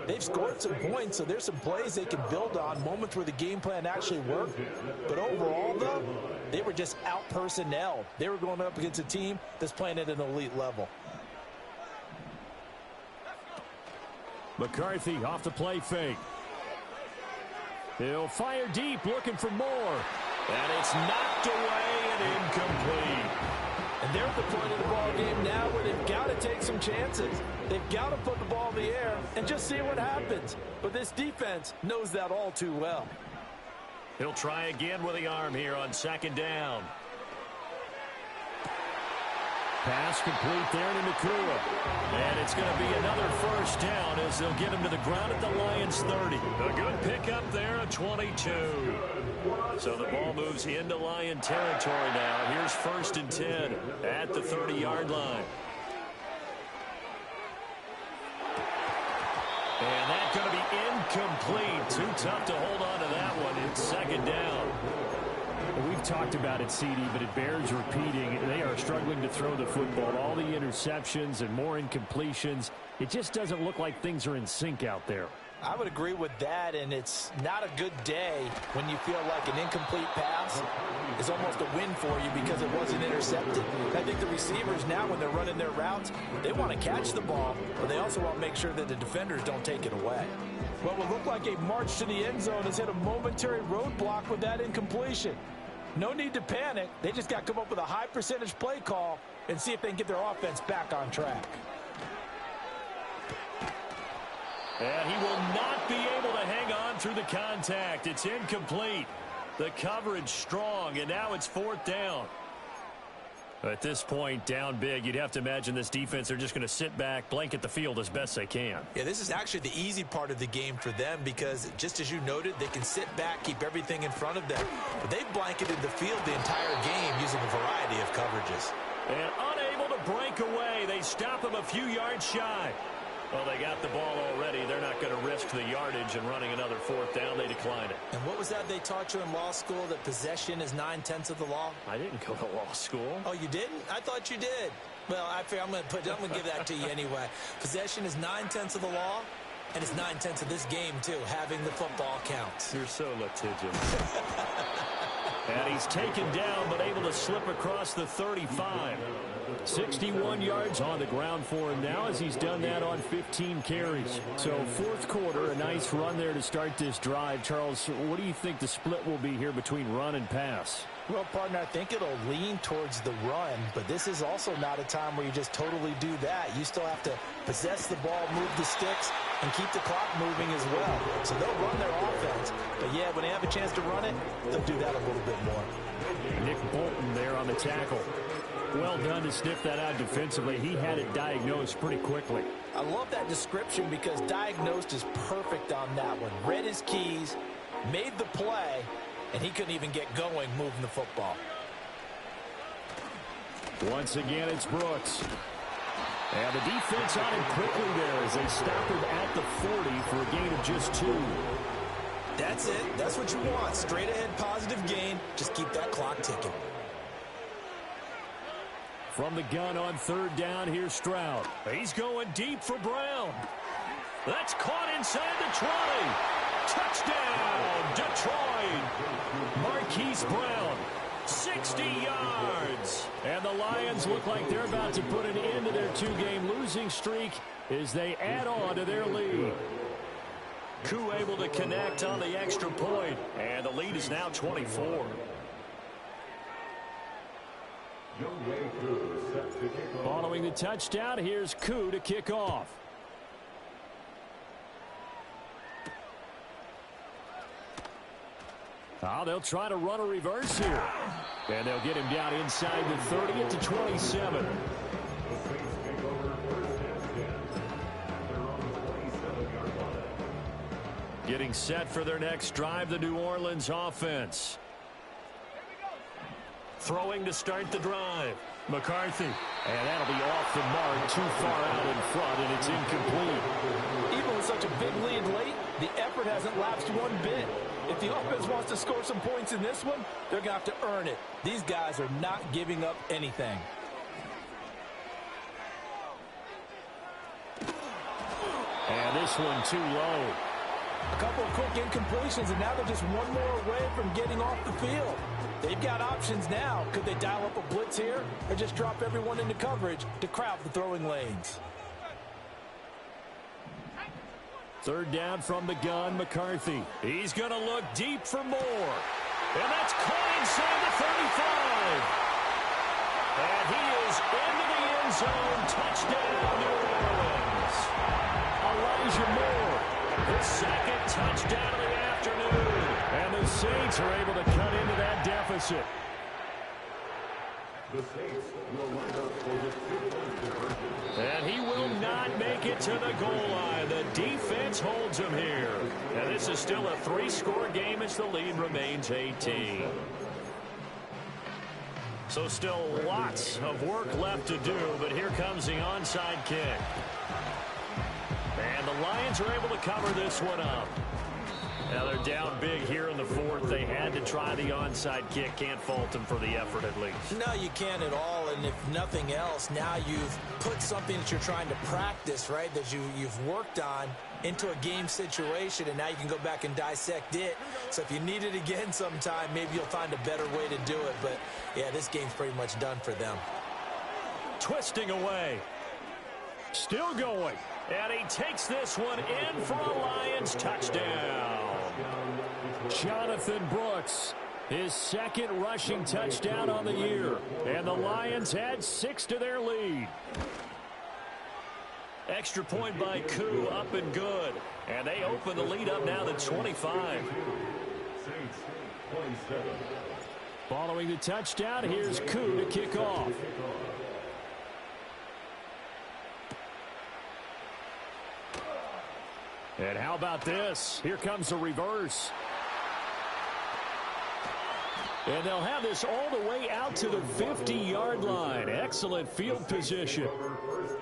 they've scored some points, so there's some plays they can build on, moments where the game plan actually worked. But overall, though, they were just out-personnelled. They were going up against a team that's playing at an elite level. McCarthy off the play fake. He'll fire deep, looking for more. And it's knocked away and incomplete. And they're at the point of the ball game now where they've got to take some chances. They've got to put the ball in the air and just see what happens. But this defense knows that all too well. He'll try again with the arm here on second down. Pass complete there to Nacua. And it's going to be another first down as they'll get him to the ground at the Lions 30. A good pickup there at 22. So the ball moves into Lion territory now. Here's 1st and 10 at the 30-yard line. And that's going to be incomplete. Too tough to hold on to that one. It's second down. We've talked about it, CD, but it bears repeating. They are struggling to throw the football. All the interceptions and more incompletions. It just doesn't look like things are in sync out there. I would agree with that, and it's not a good day when you feel like an incomplete pass is almost a win for you because it wasn't intercepted. I think the receivers now, when they're running their routes, they want to catch the ball, but they also want to make sure that the defenders don't take it away. What would look like a march to the end zone has hit a momentary roadblock with that incompletion. No need to panic. They just got to come up with a high percentage play call and see if they can get their offense back on track. And he will not be able to hang on through the contact. It's incomplete. The coverage strong, and now it's 4th down. At this point, down big, you'd have to imagine this defense, they're just going to sit back, blanket the field as best they can. Yeah, this is actually the easy part of the game for them because, just as you noted, they can sit back, keep everything in front of them. But they've blanketed the field the entire game using a variety of coverages. And unable to break away, they stop him a few yards shy. Well, they got the ball already. They're not going to risk the yardage and running another 4th down. They decline it. And what was that they taught you in law school, that possession is 9/10 of the law? I didn't go to law school. Oh, you didn't? I thought you did. Well, I'm going to give that to you anyway. Possession is 9/10 of the law, and it's 9/10 of this game, too. Having the football counts. You're so litigious. And he's taken down, but able to slip across the 35. 61 yards on the ground for him now as he's done that on 15 carries. So 4th quarter, a nice run there to start this drive. Charles, what do you think the split will be here between run and pass? Well, partner, I think it'll lean towards the run, but this is also not a time where you just totally do that. You still have to possess the ball, move the sticks, and keep the clock moving as well. So they'll run their offense, but yeah, when they have a chance to run it, they'll do that a little bit more. Nick Bolton there on the tackle. Well done to sniff that out defensively. He had it diagnosed pretty quickly. I love that description because diagnosed is perfect on that one. Read his keys, made the play, and he couldn't even get going moving the football. Once again, it's Brooks. And the defense on him quickly there as they stop him at the 40 for a gain of just 2. That's it. That's what you want. Straight ahead positive gain. Just keep that clock ticking. From the gun on 3rd down, here's Stroud. He's going deep for Brown. That's caught inside the 20. Touchdown, Detroit. Marquise Brown. 60 yards. And the Lions look like they're about to put an end to their two-game losing streak as they add on to their lead. Koo able to connect on the extra point, and the lead is now 24. Following the touchdown, here's Koo to kick off. They'll try to run a reverse here. And they'll get him down inside the 30 at the 27. Getting set for their next drive, the New Orleans offense. Throwing to start the drive. McCarthy. And that'll be off the mark, too far out in front, and it's incomplete. Even with such a big lead late, the effort hasn't lapsed one bit. If the offense wants to score some points in this one, they're going to have to earn it. These guys are not giving up anything. And this one too low. A couple of quick incompletions, and now they're just one more away from getting off the field. They've got options now. Could they dial up a blitz here or just drop everyone into coverage to crowd the throwing lanes? Third down from the gun, McCarthy. He's going to look deep for more. And that's caught inside the 35. And he is into the end zone. Touchdown, New Orleans. Elijah Moore, his second touchdown of the afternoon. And the Saints are able to cut into that deficit. The Saints will line up for the two-point conversion. And he will not make it to the goal line. The defense holds him here. And this is still a three-score game as the lead remains 18. So still lots of work left to do, but here comes the onside kick. And the Lions are able to cover this one up. Now they're down big here in the fourth. They had to try the onside kick. Can't fault them for the effort at least. No, you can't at all. And if nothing else, now you've put something that you're trying to practice, right, that you've worked on into a game situation, and now you can go back and dissect it. So if you need it again sometime, maybe you'll find a better way to do it. But, yeah, this game's pretty much done for them. Twisting away. Still going. And he takes this one in for a Lions touchdown. Jonathan Brooks, his second rushing touchdown on the year. And the Lions add 6 to their lead. Extra point by Koo, up and good. And they open the lead up now to 25. Following the touchdown, here's Koo to kick off. And how about this? Here comes the reverse. And they'll have this all the way out to the 50-yard line. Excellent field position.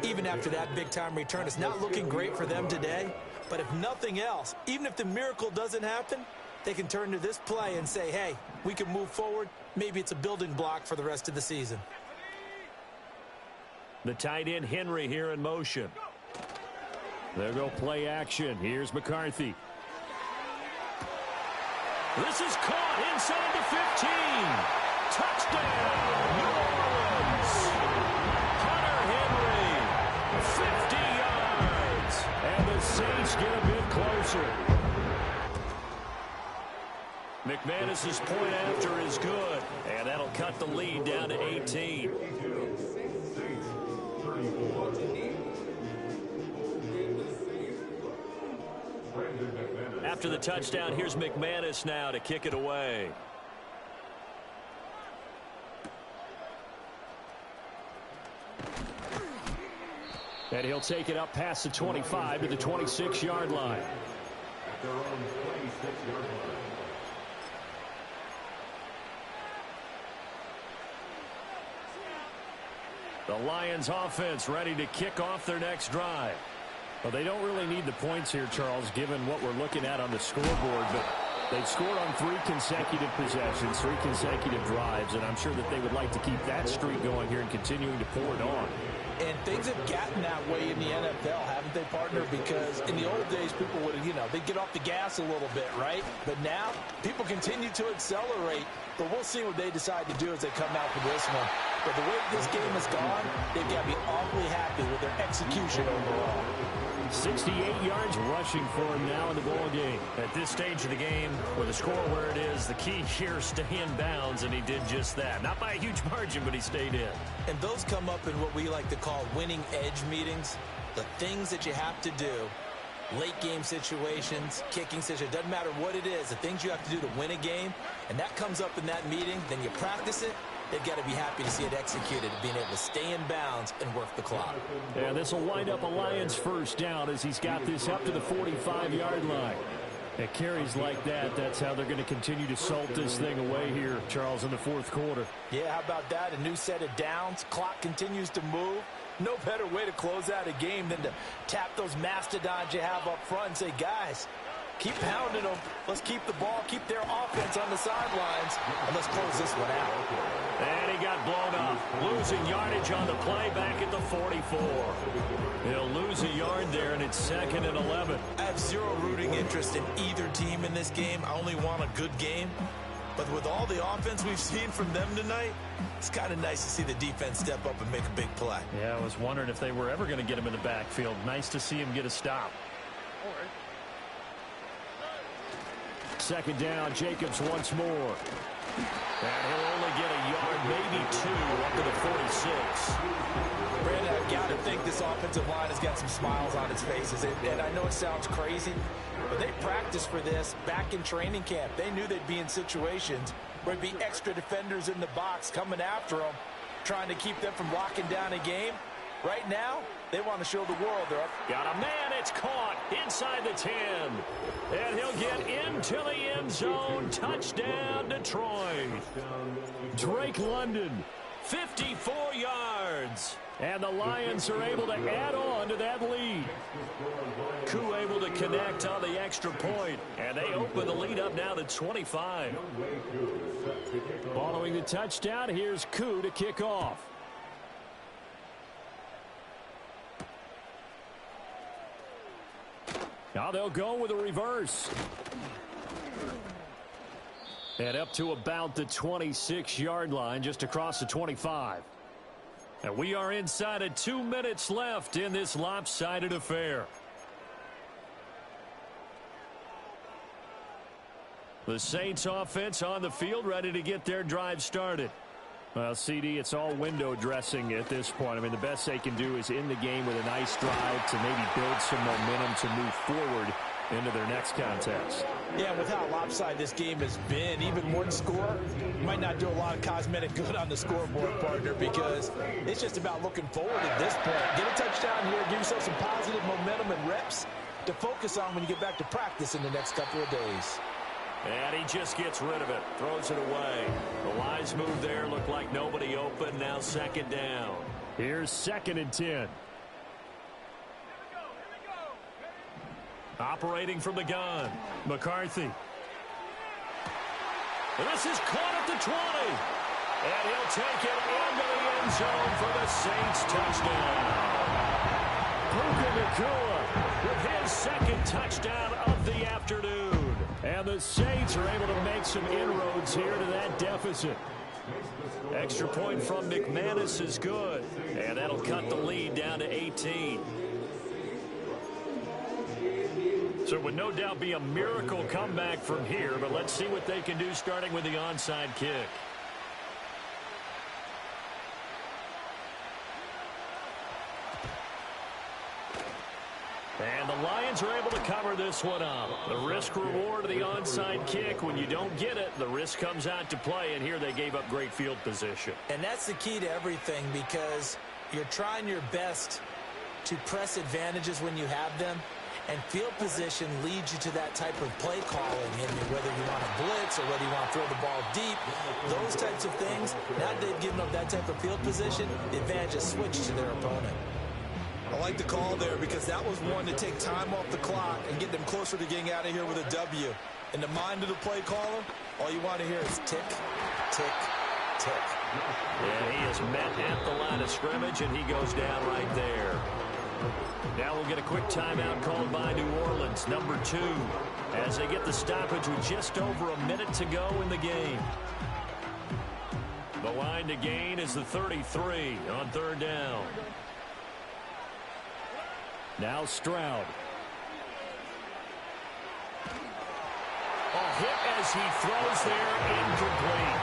Even after that big-time return, it's not looking great for them today. But if nothing else, even if the miracle doesn't happen, they can turn to this play and say, hey, we can move forward. Maybe it's a building block for the rest of the season. The tight end Henry here in motion. There go play action. Here's McCarthy. This is caught inside the 15. Touchdown, New Orleans. Hunter Henry, 50 yards. And the Saints get a bit closer. McManus's point after is good. And that'll cut the lead down to 18. After the touchdown, here's McManus now to kick it away. And he'll take it up past the 25 to the 26-yard line. At their own 26-yard line. The Lions offense ready to kick off their next drive. Well, they don't really need the points here, Charles, given what we're looking at on the scoreboard. But they've scored on 3 consecutive possessions, 3 consecutive drives, and I'm sure that they would like to keep that streak going here and continuing to pour it on. And things have gotten that way in the NFL, haven't they, partner? Because in the old days, people would, they'd get off the gas a little bit, right? But now, people continue to accelerate. But we'll see what they decide to do as they come out for this one. But the way this game has gone, they've got to be awfully happy with their execution overall. 68 yards rushing for him now in the ball game. At this stage of the game, with the score where it is, the key here is stay in bounds, and he did just that. Not by a huge margin, but he stayed in. And those come up in what we like to call winning edge meetings. The things that you have to do, late game situations, kicking situations, doesn't matter what it is, the things you have to do to win a game, and that comes up in that meeting, then you practice it. They've got to be happy to see it executed, being able to stay in bounds and work the clock. Yeah, this will wind up a Lions first down as he's got this up to the 45-yard line. At carries like that, that's how they're going to continue to salt this thing away here, Charles, in the fourth quarter. Yeah, how about that? A new set of downs. Clock continues to move. No better way to close out a game than to tap those mastodons you have up front and say, guys, keep pounding them. Let's keep the ball, keep their offense on the sidelines, and let's close this one out. And he got blown up, losing yardage on the play back at the 44. He'll lose a yard there, and it's 2nd and 11. I have zero rooting interest in either team in this game. I only want a good game. But with all the offense we've seen from them tonight, it's kind of nice to see the defense step up and make a big play. Yeah, I was wondering if they were ever going to get him in the backfield. Nice to see him get a stop. 2nd down, Jacobs once more. And he'll only get a yard, maybe 2, up to the 46. Brandon, I've got to think this offensive line has got some smiles on its faces. And I know it sounds crazy, but they practiced for this back in training camp. They knew they'd be in situations where there'd be extra defenders in the box coming after them, trying to keep them from locking down a game. Right now, they want to show the world they're up. Got a man, it's caught inside the 10. And he'll get into the end zone. Touchdown, Detroit. Drake London, 54 yards. And the Lions are able to add on to that lead. Koo able to connect on the extra point. And they open the lead up now to 25. Following the touchdown, here's Koo to kick off. Now they'll go with a reverse. And up to about the 26-yard line, just across the 25. And we are inside of 2 minutes left in this lopsided affair. The Saints offense on the field, ready to get their drive started. Well, CD, it's all window dressing at this point. I mean, the best they can do is in the game with a nice drive to maybe build some momentum to move forward into their next contest. Yeah, with how lopsided this game has been, even one score might not do a lot of cosmetic good on the scoreboard, partner, because it's just about looking forward at this point. Get a touchdown here, give yourself some positive momentum and reps to focus on when you get back to practice in the next couple of days. And he just gets rid of it, throws it away. The wise move there, looked like nobody open, now 2nd down. Here's 2nd and 10. Operating from the gun, McCarthy. And this is caught at the 20. And he'll take it into the end zone for the Saints touchdown. Puka Nacua with his 2nd touchdown of the afternoon. And the Saints are able to make some inroads here to that deficit. Extra point from McManus is good. And that'll cut the lead down to 18. So it would no doubt be a miracle comeback from here, but let's see what they can do starting with the onside kick. And the Lions are able to cover this one up. The risk-reward of the onside kick, when you don't get it, the risk comes out to play, and here they gave up great field position. And that's the key to everything, because you're trying your best to press advantages when you have them, and field position leads you to that type of play calling, and whether you want to blitz or whether you want to throw the ball deep, those types of things, now that they've given up that type of field position, the advantage is switched to their opponent. I like the call there because that was one to take time off the clock and get them closer to getting out of here with a W. In the mind of the play caller, all you want to hear is tick, tick, tick. And he is met at the line of scrimmage, and he goes down right there. Now we'll get a quick timeout called by New Orleans, number 2, as they get the stoppage with just over a minute to go in the game. The line to gain is the 33 on third down. Now Stroud. A hit as he throws there, incomplete.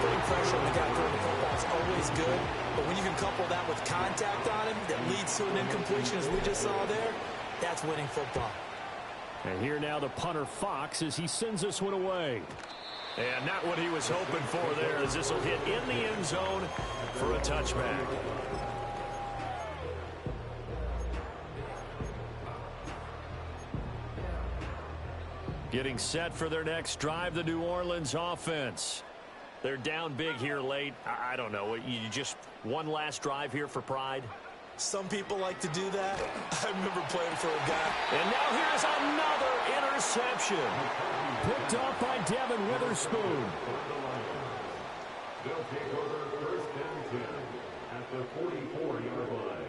Putting pressure on the guy throwing the football is always good, but when you can couple that with contact on him that leads to an incompletion, as we just saw there, that's winning football. And here now the punter Fox as he sends this one away. And not what he was hoping for there, as this will hit in the end zone for a touchback. Getting set for their next drive, the New Orleans offense. They're down big here late. I don't know. You just one last drive here for pride? Some people like to do that. I remember playing for a guy. And now here's another interception. Picked off by Devin Witherspoon. They'll take over first and 10 at the 44-yard line.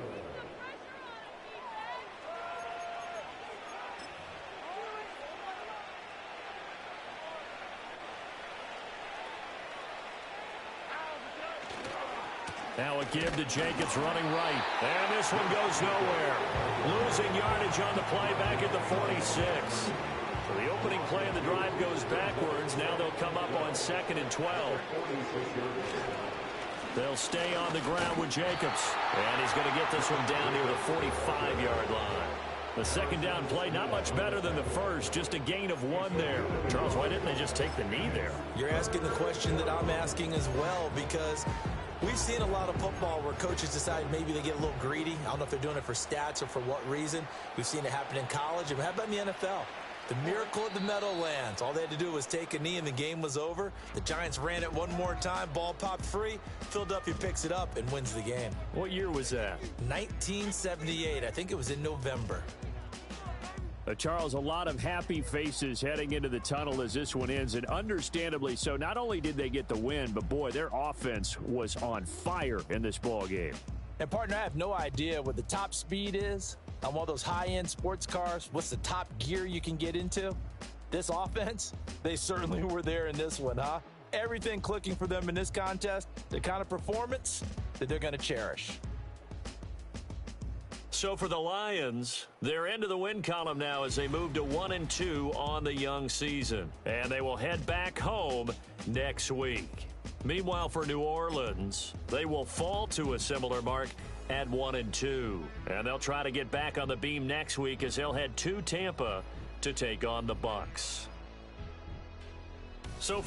Now a give to Jacobs running right. And this one goes nowhere. Losing yardage on the play back at the 46. So the opening play of the drive goes backwards. Now they'll come up on 2nd and 12. They'll stay on the ground with Jacobs. And he's going to get this one down near the 45-yard line. The second down play, not much better than the first. Just a gain of 1 there. Charles, why didn't they just take the knee there? You're asking the question that I'm asking as well, because we've seen a lot of football where coaches decide maybe they get a little greedy. I don't know if they're doing it for stats or for what reason. We've seen it happen in college. And how about in the NFL? The miracle of the Meadowlands. All they had to do was take a knee and the game was over. The Giants ran it one more time. Ball popped free. Philadelphia picks it up and wins the game. What year was that? 1978. I think it was in November. Charles, a lot of happy faces heading into the tunnel as this one ends, and understandably so. Not only did they get the win, but boy, their offense was on fire in this ball game. And partner, I have no idea what the top speed is on one of those high-end sports cars. What's the top gear you can get into? This offense, they certainly were there in this one, huh? Everything clicking for them in this contest, the kind of performance that they're going to cherish. So for the Lions, they're into the win column now as they move to 1-2 on the young season. And they will head back home next week. Meanwhile, for New Orleans, they will fall to a similar mark at 1-2. And they'll try to get back on the beam next week as they'll head to Tampa to take on the Bucs. So